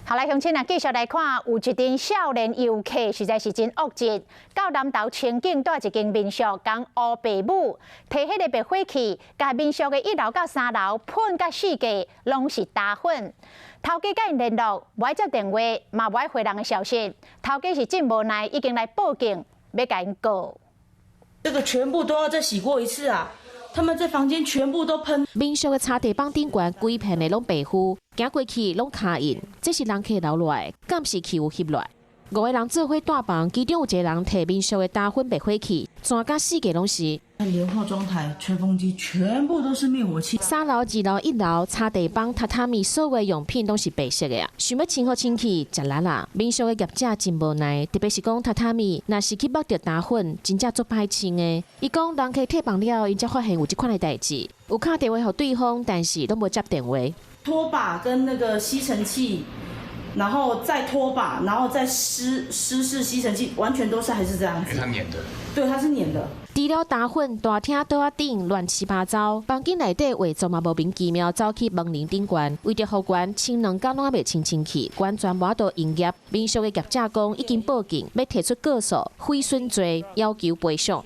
好来，乡亲啊，继续来看，有一阵少年游客实在是真恶质，到南投清境带一间民宿，将乌爸母摕迄个白火器，甲民宿的1楼到3楼喷甲四界，拢是打粉。头家甲因联络，无爱接电话，嘛无爱回人的消息。头家是真无奈，已经来报警，要甲因告。这个全部都要再洗过一次啊！他们在房间全部都喷。民宿的茶地板顶悬规片的拢白糊，行过去拢卡印，这是人客留落来，敢是器物翕落来？5个人做伙大房，其中有一个人摕民宿的打粉白火器，全甲四界拢是。连化妆台、吹风机全部都是灭火器。3楼、2楼、1楼茶地板、榻榻米所有用品都是白色的啊！想要清好清气，食力啦。民宿的业者真无奈，特别是讲榻榻米，若是去摸到打粉，真正足歹清的。伊讲人客退房了，因才发现有这款的代志，有打电话给对方，但是都无接电话。拖把跟那个吸尘器。然后再拖把，然后再湿式吸尘器，完全都是还是这样子。因为它粘的。对，它是粘的。除了打粉，大厅桌仔顶乱七八糟，房间内底画作嘛莫名其妙走去门铃顶悬，为着护管清2天拢还袂清清气，完全无法度营业。民宿的业者讲已经报警，要提出告诉，毁损罪，要求赔偿。